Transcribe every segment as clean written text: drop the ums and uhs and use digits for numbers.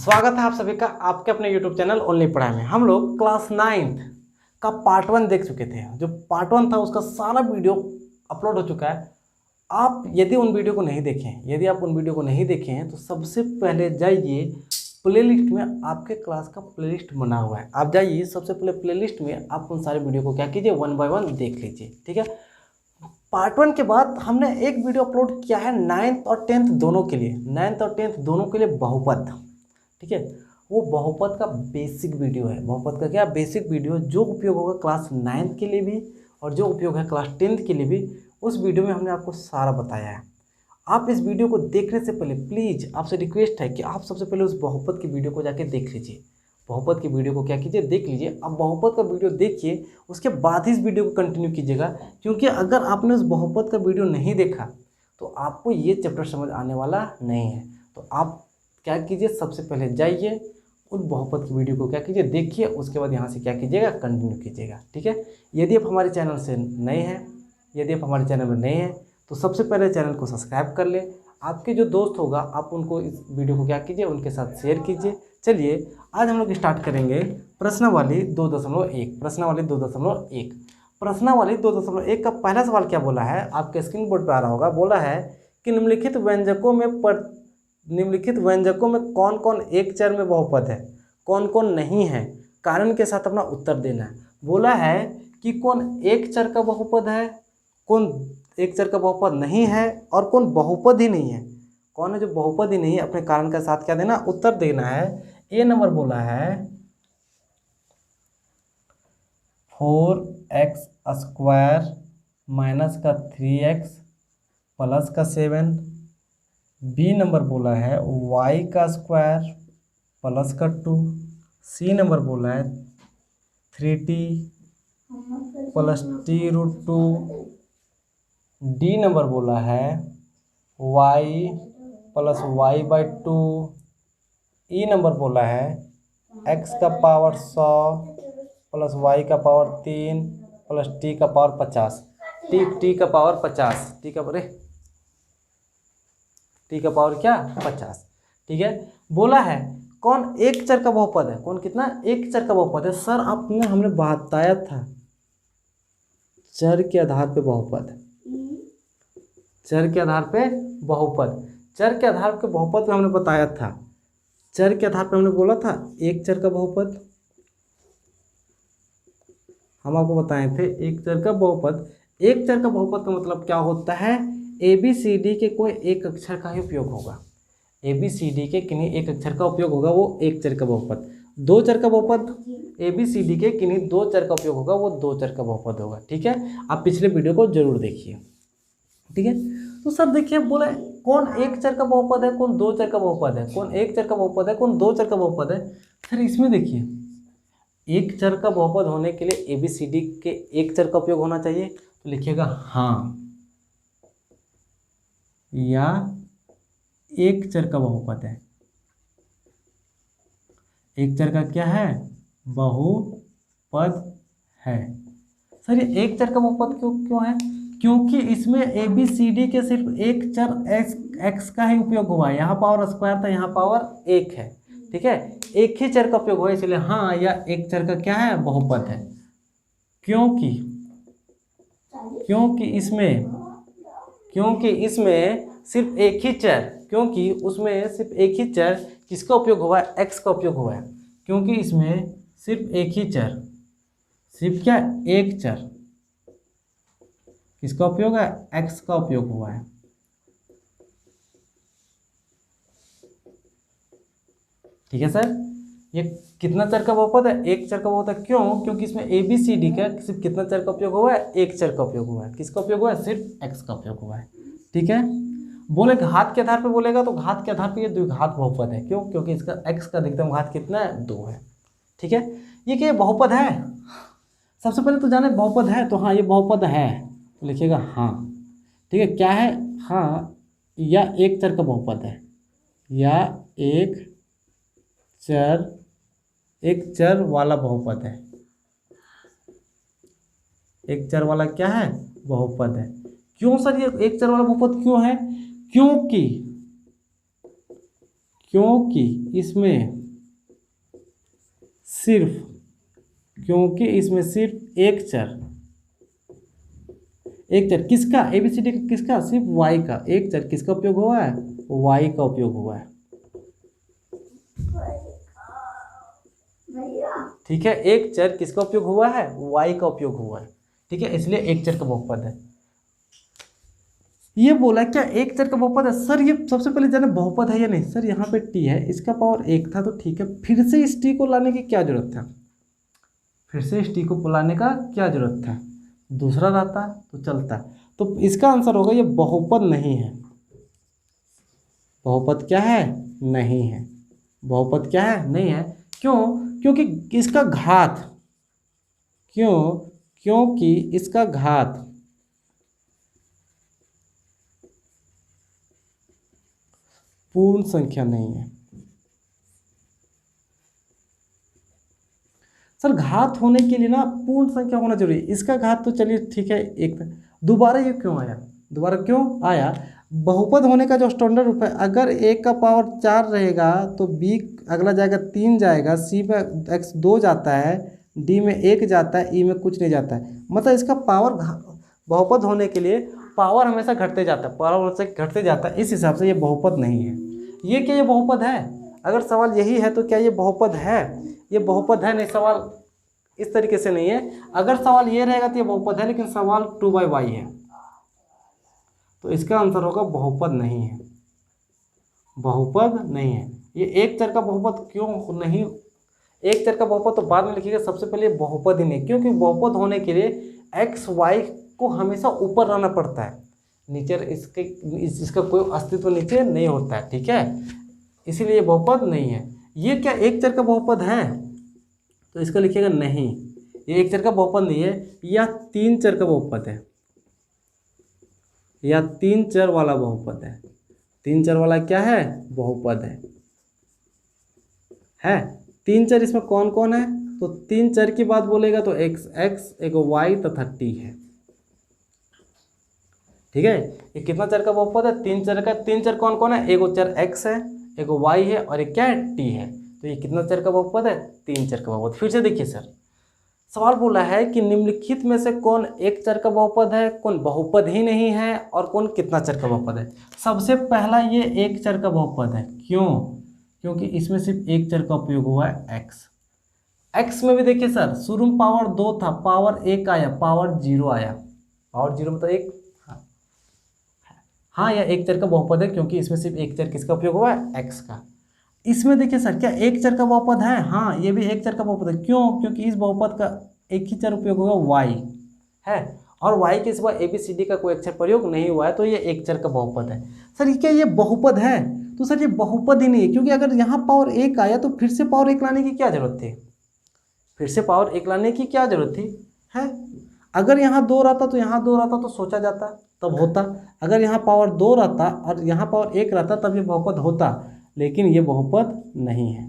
स्वागत है आप सभी का आपके अपने YouTube चैनल ओनली पढ़ाई में। हम लोग क्लास 9th का पार्ट 1 देख चुके थे। जो पार्ट 1 था उसका सारा वीडियो अपलोड हो चुका है। आप यदि उन वीडियो को नहीं देखे हैं तो सबसे पहले जाइए प्लेलिस्ट में, आपके क्लास का प्लेलिस्ट बना हुआ है। आप जाइए सबसे पहले प्लेलिस्ट में, आप उन सारे वीडियो को क्या कीजिए 1 by 1 देख लीजिए। ठीक है। पार्ट 1 के बाद हमने एक वीडियो अपलोड किया है 9th और 10th दोनों के लिए, 9th और 10th दोनों के लिए बहुपद। ठीक है, वो बहुपद का बेसिक वीडियो है। बहुपद का क्या बेसिक वीडियो, जो उपयोग होगा क्लास 9th के लिए भी और जो उपयोग है क्लास 10th के लिए भी। उस वीडियो में हमने आपको सारा बताया है। आप इस वीडियो को देखने से पहले प्लीज़ आपसे रिक्वेस्ट है कि आप सबसे पहले उस बहुपद की वीडियो को जाके देख लीजिए। बहुपद की वीडियो को क्या कीजिए, देख लीजिए। अब बहुपद का वीडियो देखिए, उसके बाद ही इस वीडियो को कंटिन्यू कीजिएगा, क्योंकि अगर आपने उस बहुपद का वीडियो नहीं देखा तो आपको ये चैप्टर समझ आने वाला नहीं है। तो आप क्या कीजिए, सबसे पहले जाइए उस बहुपद की वीडियो को क्या कीजिए, देखिए। उसके बाद यहाँ से क्या कीजिएगा, कंटिन्यू कीजिएगा। ठीक है। यदि आप हमारे चैनल में नए हैं तो सबसे पहले चैनल को सब्सक्राइब कर ले। आपके जो दोस्त होगा आप उनको इस वीडियो को क्या कीजिए, उनके साथ शेयर कीजिए। चलिए आज हम लोग स्टार्ट करेंगे प्रश्नावली 2.1। प्रश्नावली 2.1 का पहला सवाल क्या बोला है, आपके स्क्रीन बोर्ड पर आ रहा होगा। बोला है कि निम्नलिखित व्यंजकों में कौन कौन एक चर में बहुपद है, कौन कौन नहीं है। कारण के साथ अपना उत्तर देना है। बोला है कि कौन एक चर का बहुपद है, कौन एक चर का बहुपद नहीं है और कौन बहुपद ही नहीं है। कौन है जो बहुपद ही नहीं है, अपने कारण के साथ क्या देना, उत्तर देना है। ए नंबर बोला है 4x² माइनस का 3x प्लस का 7। बी नंबर बोला है y² प्लस का 2। सी नंबर बोला है 3t plus t√2। D number बोला है y प्लस y/2। ई नंबर बोला है x का पावर 100 प्लस y का पावर 3 प्लस t का पावर 50। t का पावर 50, टी का पावर क्या 50। ठीक है। बोला है कौन एक चर का बहुपद है, कौन कितना एक चर का बहुपद है। सर हमने बताया था चर के आधार पे बहुपद, चर के आधार पे बहुपद, चर के आधार पे बहुपद में हमने बताया था। चर के आधार पे हमने बोला था एक चर का बहुपद, हम आपको बताए थे एक चर का बहुपद। एक चर का बहुपद का मतलब क्या होता है, ABCD के कोई एक अक्षर का ही उपयोग होगा। ABCD के किन्हीं एक अक्षर का उपयोग होगा, वो एक चर का बहुपद। दो चर का बहुपद, ABCD के किन्हीं दो चर का उपयोग होगा, वो दो चर का बहुपद होगा। ठीक है। आप पिछले वीडियो को जरूर देखिए। ठीक है। तो सर देखिए, बोले कौन एक चर का बहुपद है, कौन दो चर का बहुपद है, कौन एक चर का बहुपद है, कौन दो चर का बहुपद है। फिर इसमें देखिए, एक चर का बहुपद होने के लिए ABCD के एक चर का उपयोग होना चाहिए। तो लिखिएगा हाँ, या एक चर का बहुपद है। एक चर का क्या है, बहुपद है। सर ये एक चर का बहुपद क्यों है, क्योंकि इसमें ABCD के सिर्फ एक चर x का ही उपयोग हुआ है। यहाँ पावर स्क्वायर था, यहाँ पावर 1 है। ठीक है, एक ही चर का उपयोग हुआ, इसलिए हाँ या एक चर का क्या है, बहुपद है। क्योंकि इसमें सिर्फ एक ही चर, क्योंकि उसमें सिर्फ एक ही चर किसका उपयोग हुआ है, x का उपयोग हुआ है। क्योंकि इसमें सिर्फ एक ही चर, सिर्फ क्या, एक चर किसका उपयोग है, x का उपयोग हुआ है। ठीक है सर, ये कितना चर का बहुपद है, एक चर का बहुपद है। क्यों, क्योंकि इसमें ABCD का सिर्फ कितना चर का उपयोग हुआ है, एक चर का उपयोग हुआ है। किसका उपयोग हुआ है, सिर्फ x का उपयोग हुआ है। ठीक है। बोले घात के आधार पे बोलेगा तो घात के आधार पे ये द्विघात बहुपद है। क्यों, क्योंकि इसका x का अधिकतम घात कितना है, 2 है। ठीक है। ये क्या बहुपद है, सबसे पहले तो जाने बहुपद है, तो हाँ ये बहुपद है, तो लिखिएगा हाँ। ठीक है, क्या है, हाँ या एक चर का बहुपद है, या एक चर वाला बहुपद है। एक चर वाला क्या है, बहुपद है। क्यों सर ये एक चर वाला बहुपद क्यों है, क्योंकि इसमें सिर्फ, क्योंकि इसमें सिर्फ एक चर किसका, ABCD का किसका, सिर्फ y का एक चर किसका उपयोग हुआ है, y का उपयोग हुआ है। ठीक है, एक चर किसका उपयोग हुआ है, y का उपयोग हुआ है। ठीक है, इसलिए एक चर का बहुपद है। ये बोला क्या एक चर का बहुपद है, सर ये सबसे पहले जाने बहुपद है या नहीं। सर यहाँ पे t है, इसका पावर 1 था तो ठीक है, फिर से इस t को लाने की क्या जरूरत था, फिर से इस t को बुलाने का क्या जरूरत था, दूसरा रहता तो चलता। तो इसका आंसर होगा ये बहुपद नहीं है। बहुपद क्या है, नहीं है। बहुपद क्या है, नहीं है। क्यों, क्योंकि इसका घात, क्योंकि इसका घात पूर्ण संख्या नहीं है। सर घात होने के लिए ना पूर्ण संख्या होना जरूरी है। इसका घात तो चलिए ठीक है एक, दोबारा ये क्यों आया, दोबारा क्यों आया, बहुपद होने का जो स्टैंडर्ड रूप है, अगर a का पावर 4 रहेगा तो b अगला जाएगा 3 जाएगा, c में x 2 जाता है, d में 1 जाता है, e में कुछ नहीं जाता है। मतलब इसका पावर बहुपद होने के लिए पावर हमेशा घटते जाता है, पावर हमेशा घटते जाता है। इस हिसाब से ये बहुपद नहीं है। ये क्या ये बहुपद है, अगर सवाल यही है तो क्या ये बहुपद है, ये बहुपद है नहीं। सवाल इस तरीके से नहीं है, अगर सवाल ये रहेगा तो ये बहुपद है, लेकिन सवाल 2/y है तो इसका आंसर होगा बहुपद नहीं है। बहुपद नहीं है। ये एक चर का बहुपद क्यों नहीं, एक चर का बहुपद तो बाद में लिखिएगा, सबसे पहले बहुपद ही नहीं, क्योंकि बहुपद होने के लिए एक्स वाई को हमेशा ऊपर रहना पड़ता है, नीचे इसका कोई अस्तित्व नीचे नहीं होता है। ठीक है, इसीलिए ये बहुपद नहीं है। ये क्या एक चर का बहुपद है, तो इसका लिखिएगा नहीं, ये एक चर का बहुपद नहीं है, यह 3 चर का बहुपद है, या 3 चर वाला बहुपद है। 3 चर वाला क्या है, बहुपद है। 3 चर इसमें कौन कौन है, तो 3 चर की बात बोलेगा तो x एक y तथा t है। ठीक है, ये कितना चर का बहुपद है, 3 चर का। 3 चर कौन कौन है, एक चर x है, एक y है और एक क्या है, t है। तो ये कितना चर का बहुपद है, 3 चर का बहुपद। फिर से देखिए सर, सवाल बोला है कि निम्नलिखित में से कौन एक चर का बहुपद है, कौन बहुपद ही नहीं है, और कौन कितना चर का बहुपद है। सबसे पहला ये एक चर का बहुपद है। क्यों, क्योंकि इसमें सिर्फ एक चर का उपयोग हुआ है x में भी देखिए सर, शुरू में पावर 2 था, पावर 1 आया, पावर 0 आया, पावर 0 मतलब 1। हाँ यह एक चर का बहुपद है, क्योंकि इसमें सिर्फ एक चर किसका उपयोग हुआ है, x का। इसमें देखिए सर क्या एक चर का बहुपद है, हाँ ये भी एक चर का बहुपद है। क्यों, क्योंकि इस बहुपद का एक ही चर उपयोग होगा y है, और y के सिवा ABCD का कोई अक्षर प्रयोग नहीं हुआ है, तो ये एक चर का बहुपद है। सर क्या ये बहुपद है, तो सर ये बहुपद ही नहीं है, क्योंकि अगर यहाँ पावर 1 आया तो फिर से पावर 1 लाने की क्या जरूरत थी, फिर से पावर 1 लाने की क्या जरूरत थी है। अगर यहाँ 2 रहता तो यहाँ 2 रहता तो सोचा जाता तब होता, अगर यहाँ पावर 2 रहता और यहाँ पावर 1 रहता तब ये बहुपद होता, लेकिन ये बहुपद नहीं है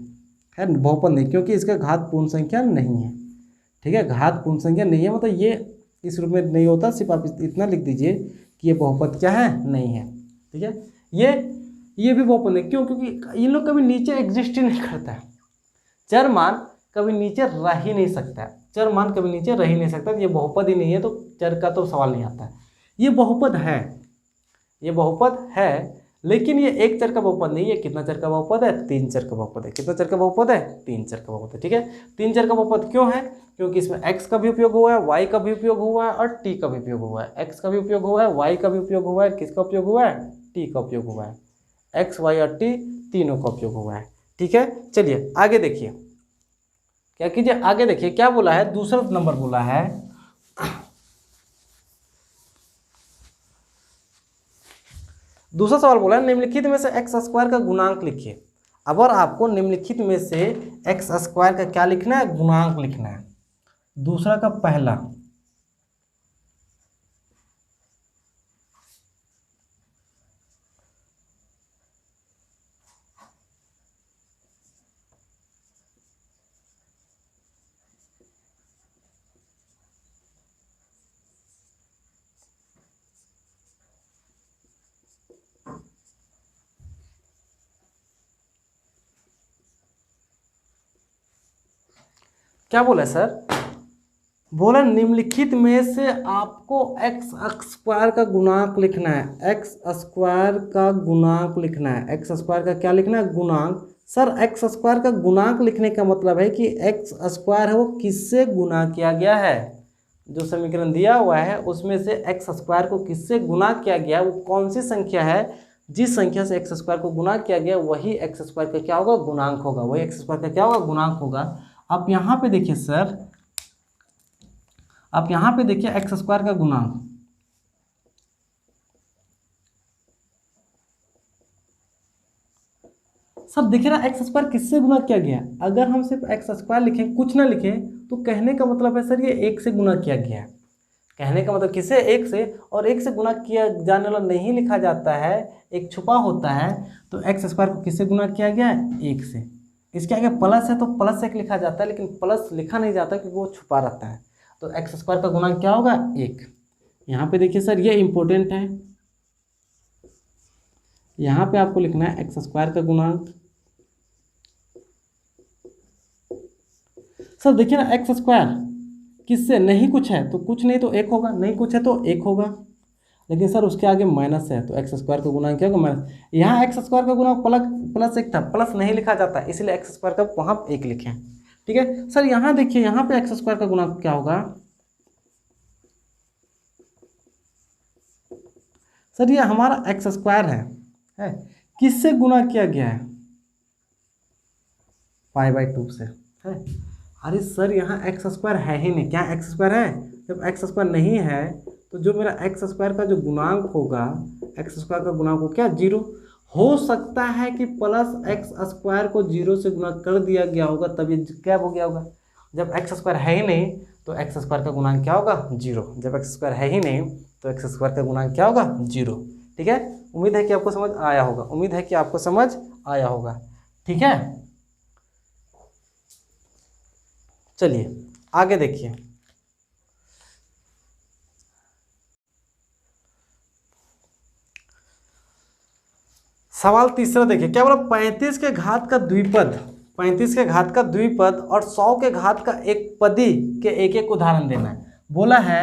बहुपद नहीं, क्योंकि इसका घात पूर्ण संख्या नहीं है। ठीक है, घात पूर्ण संख्या नहीं है, मतलब ये इस रूप में नहीं होता। सिर्फ आप इतना लिख दीजिए कि ये बहुपद क्या है, नहीं है। ठीक है, ये भी बहुपद नहीं, क्यों, क्योंकि इन लोग कभी नीचे एग्जिस्ट ही नहीं करता है। चर मान कभी नीचे रह ही नहीं सकता है, चर मान कभी नीचे रह ही नहीं सकता, ये बहुपद ही नहीं है, तो चर का तो सवाल नहीं आता है। ये बहुपद है, ये बहुपद है, लेकिन ये एक चर का बहुपद नहीं है। कितना चर का बहुपद है, 3 चर का बहुपद है। कितना चर का बहुपद है, 3 चर का बहुपद है। ठीक है, 3 चर का बहुपद क्यों है, क्योंकि इसमें x का भी उपयोग हुआ है, y का भी उपयोग हुआ है और t का भी उपयोग हुआ है। x का भी उपयोग हुआ है, y का भी उपयोग हुआ है, किसका उपयोग हुआ है, t का उपयोग हुआ है। x y और t तीनों का उपयोग हुआ है। ठीक है, चलिए आगे देखिए, क्या कीजिए आगे देखिए क्या बोला है, दूसरा नंबर बोला है, दूसरा सवाल बोला है निम्नलिखित में से एक्स स्क्वायर का गुणांक लिखिए। अगर आपको निम्नलिखित में से एक्स स्क्वायर का क्या लिखना है, गुणांक लिखना है। दूसरा का पहला, क्या बोला सर? बोला निम्नलिखित में से आपको एक्स स्क्वायर का गुणांक लिखना है। एक्स स्क्वायर का गुणांक लिखना है। एक्स स्क्वायर का क्या लिखना है? गुणांक। सर एक्स स्क्वायर का गुणांक लिखने का मतलब है कि एक्स स्क्वायर है वो किससे गुणा किया गया है। जो समीकरण दिया हुआ है उसमें से एक्स स्क्वायर को किससे गुणा किया गया, वो कौन सी संख्या है, जिस संख्या से एक्स स्क्वायर को गुणा किया गया वही एक्स स्क्वायर का क्या होगा? गुणांक होगा। वही एक्स स्क्वायर का क्या होगा? गुणांक होगा। आप यहाँ पे देखिए सर, आप यहाँ पे देखिए एक्स स्क्वायर का गुणांक। सर देखिए ना एक्स स्क्वायर किससे गुणा किया गया। अगर हम सिर्फ एक्स स्क्वायर लिखें, कुछ ना लिखें, तो कहने का मतलब है सर ये एक से गुणा किया गया है। कहने का मतलब किसे? एक से। और एक से गुणा किया जाने वाला नहीं लिखा जाता है, एक छुपा होता है। तो एक्स स्क्वायर को किससे गुणा किया गया है? एक से। इसके आगे प्लस है तो प्लस एक लिखा जाता है, लेकिन प्लस लिखा नहीं जाता क्योंकि वो छुपा रहता है। तो एक्स स्क्वायर का गुणांक क्या होगा? एक। यहाँ पे देखिए सर ये इंपॉर्टेंट है, यहाँ पे आपको लिखना है एक्स स्क्वायर का गुणांक। सर देखिए ना एक्स स्क्वायर किससे? नहीं कुछ है तो कुछ नहीं तो एक होगा, नहीं कुछ है तो एक होगा, लेकिन सर उसके आगे माइनस है तो एक्स स्क्वायर का गुणांक क्या होगा? माइनस। यहाँ एक्स स्क्वायर का गुणांक प्लस एक था, प्लस नहीं लिखा जाता इसलिए एक्स स्क्वायर का वहाँ एक लिखे। ठीक है सर, यहाँ देखिए यहाँ पे एक्स स्क्वायर का गुणांक क्या होगा? सर ये हमारा एक्स स्क्वायर है किससे गुणा किया गया है? पाई/2 से है। अरे सर यहाँ एक्स स्क्वायर है ही नहीं, क्या एक्स स्क्वायर है? जब एक्स स्क्वायर नहीं है तो जो मेरा एक्स स्क्वायर का जो गुणांक होगा, एक्स स्क्वायर का गुणांक हो क्या? 0। हो सकता है कि प्लस एक्स स्क्वायर को 0 से गुणा कर दिया गया होगा तब ये क्या हो गया होगा। जब एक्स स्क्वायर है ही नहीं तो एक्स स्क्वायर का गुणांक क्या होगा? 0। जब एक्स स्क्वायर है ही नहीं तो एक्स स्क्वायर का गुणांक क्या होगा? 0। ठीक है, उम्मीद है कि आपको समझ आया होगा, उम्मीद है कि आपको समझ आया होगा। ठीक है, चलिए आगे देखिए। सवाल तीसरा देखिए, क्या बोला? 35 के घात का द्विपद, 35 के घात का द्विपद और 100 के घात का एक पदी के एक एक उदाहरण देना है। बोला है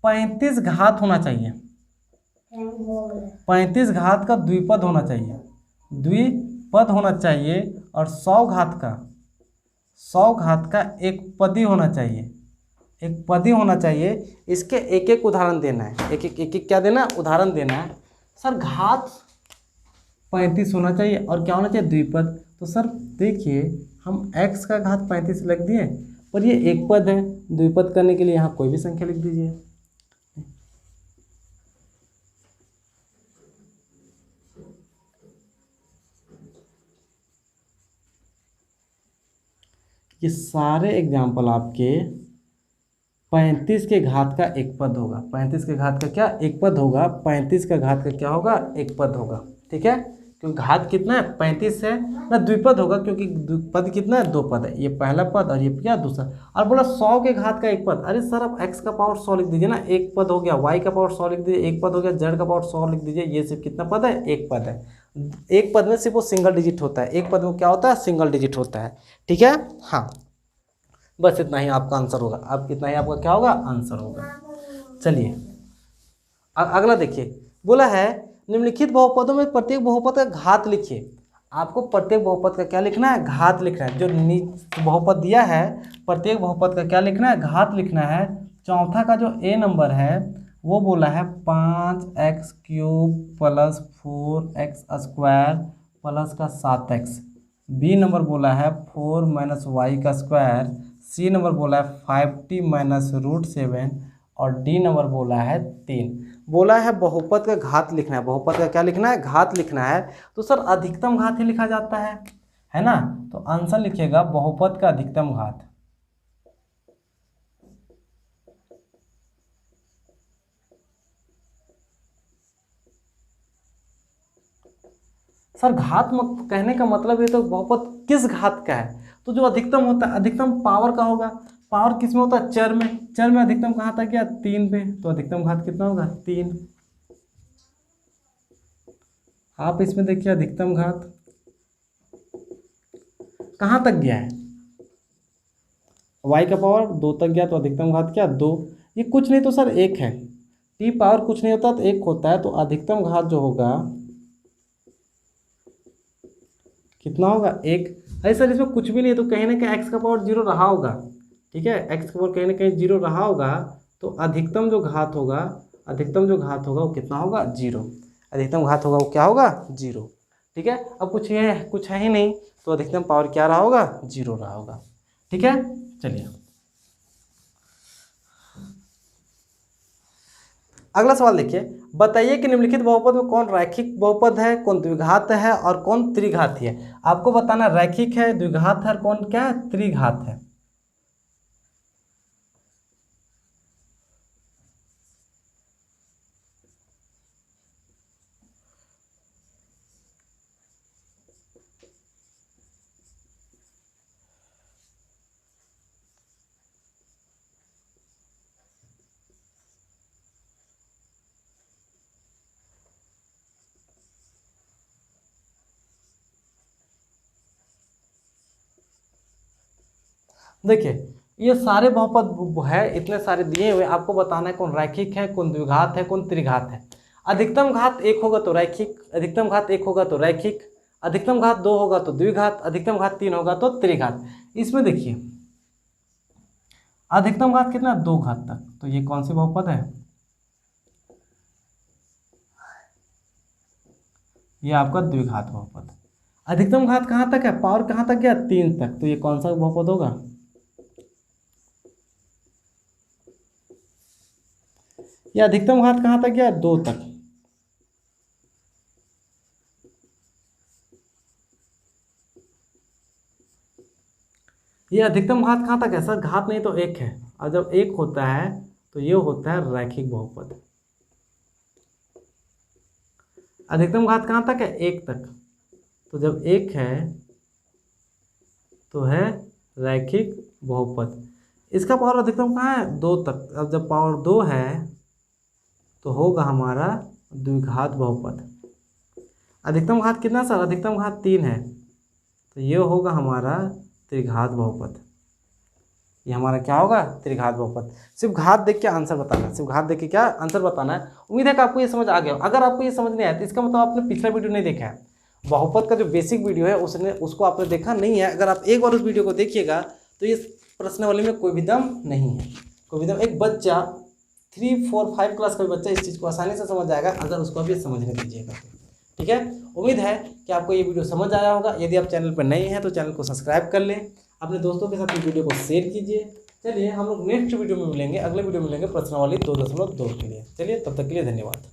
35 घात होना चाहिए, 35 घात का द्विपद होना चाहिए, द्विपद होना चाहिए, और 100 घात का, 100 घात का एक पदी होना चाहिए, एक पदी होना चाहिए। इसके एक एक उदाहरण देना है, एक एक क्या देना? उदाहरण देना है। सर घात 35 होना चाहिए और क्या होना चाहिए? द्विपद। तो सर देखिए हम x का घात 35 लिख दिए, पर ये एक पद है, द्विपद करने के लिए यहाँ कोई भी संख्या लिख दीजिए। ये सारे एग्जाम्पल आपके 35 के घात का एक पद होगा, 35 के घात का क्या? एक पद होगा, 35 का घात का क्या होगा? एक पद होगा। ठीक है, क्योंकि घात कितना है? 35 है ना, द्विपद होगा क्योंकि पद कितना है? 2 पद है, ये पहला पद और ये क्या? दूसरा। और बोला 100 के घात का एक पद। अरे सर आप x का पावर 100 लिख दीजिए ना, एक पद हो गया, y का पावर 100 लिख दीजिए, एक पद हो गया, z का पावर 100 लिख दीजिए, ये सिर्फ कितना पद है? एक पद है। एक पद में सिर्फ वो सिंगल डिजिट होता है, एक पद में क्या होता है? सिंगल डिजिट होता है। ठीक है, हाँ बस इतना ही आपका आंसर होगा, अब इतना ही आपका क्या होगा? आंसर होगा। चलिए अगला देखिए, बोला है निम्नलिखित बहुपदों में प्रत्येक बहुपद का घात लिखिए। आपको प्रत्येक बहुपद का क्या लिखना है? घात लिखना है। जो बहुपद दिया है प्रत्येक बहुपद का क्या लिखना है? घात लिखना है। चौथा का जो ए नंबर है वो बोला है 5x³ प्लस 4x² प्लस का 7x। बी नंबर बोला है 4 - y²। सी नंबर बोला है 5t - √7। और डी नंबर बोला है 3। बोला है बहुपद का घात लिखना है। बहुपद का क्या लिखना है? घात लिखना है। तो सर अधिकतम घात ही लिखा जाता है ना, तो आंसर लिखिएगा बहुपद का अधिकतम घात। सर घात कहने का मतलब ये तो बहुपद किस घात का है, तो जो अधिकतम होता है अधिकतम पावर का होगा। पावर किस में होता है? चर में। चर में अधिकतम कहाँ तक गया? 3 पे, तो अधिकतम घात कितना होगा? 3। आप इसमें देखिए अधिकतम घात कहाँ तक गया है? y का पावर 2 तक गया तो अधिकतम घात क्या 2। ये कुछ नहीं तो सर 1 है, t पावर कुछ नहीं होता तो 1 होता है, तो अधिकतम घात जो होगा कितना होगा 1। अरे सर इसमें कुछ भी नहीं है तो कहीं ना कहीं x का पावर 0 रहा होगा, ठीक है, x का पावर कहीं ना कहीं 0 रहा होगा, तो अधिकतम जो घात होगा, अधिकतम जो घात होगा वो कितना होगा 0, अधिकतम घात होगा वो क्या होगा 0, ठीक है। अब कुछ है ही नहीं तो अधिकतम पावर क्या रहा होगा 0 रहा होगा, ठीक है। चलिए अगला सवाल देखिए, बताइए कि निम्नलिखित बहुपद में कौन रैखिक बहुपद है, कौन द्विघात है और कौन त्रिघाती है। आपको बताना रैखिक है, द्विघात है और कौन क्या है त्रिघात है। देखिए ये सारे बहुपद है, इतने सारे दिए हुए, आपको बताना है कौन रैखिक है, कौन द्विघात है, कौन त्रिघात है। अधिकतम घात 1 होगा तो रैखिक, अधिकतम घात 1 होगा तो रैखिक, अधिकतम घात 2 होगा तो द्विघात, अधिकतम घात 3 होगा तो त्रिघात। इसमें देखिए अधिकतम घात कितना 2 घात तक, तो ये कौन सी बहुपद है, ये आपका द्विघात बहुपद। अधिकतम घात कहाँ तक है, पावर कहाँ तक गया 3 तक, तो ये कौन सा बहुपद होगा, ये अधिकतम घात कहाँ तक गया 2 तक, ये अधिकतम घात कहाँ तक है सर, घात नहीं तो 1 है, और जब 1 होता है तो ये होता है रैखिक बहुपद। अधिकतम घात कहाँ तक है 1 तक, तो जब 1 है तो है रैखिक बहुपद। इसका पावर अधिकतम कहाँ है 2 तक, अब जब पावर 2 है तो होगा हमारा द्विघात बहुपद। अधिकतम घात कितना सर, अधिकतम घात 3 है, तो ये होगा हमारा त्रिघात बहुपद। ये हमारा क्या होगा त्रिघात बहुपद। सिर्फ घात देख के आंसर बताना है, सिर्फ घात देख के क्या आंसर बताना है। उम्मीद है कि आपको ये समझ आ गया। अगर आपको ये समझ नहीं आया तो इसका मतलब आपने पिछला वीडियो नहीं देखा है, बहुपद का जो बेसिक वीडियो है उसको आपने देखा नहीं है। अगर आप एक बार उस वीडियो को देखिएगा तो ये प्रश्नावली में कोई भी दम नहीं है, कोई भी दम। एक बच्चा 3, 4, 5 क्लास का भी बच्चा इस चीज़ को आसानी से समझ जाएगा अगर उसको अभी समझने दीजिएगा तो, ठीक है। उम्मीद है कि आपको ये वीडियो समझ आया होगा। यदि आप चैनल पर नए हैं तो चैनल को सब्सक्राइब कर लें, अपने दोस्तों के साथ इस वीडियो को शेयर कीजिए। चलिए हम लोग नेक्स्ट वीडियो में मिलेंगे, अगले वीडियो में मिलेंगे प्रश्नावली 2.2 के लिए। चलिए तब तक के लिए धन्यवाद।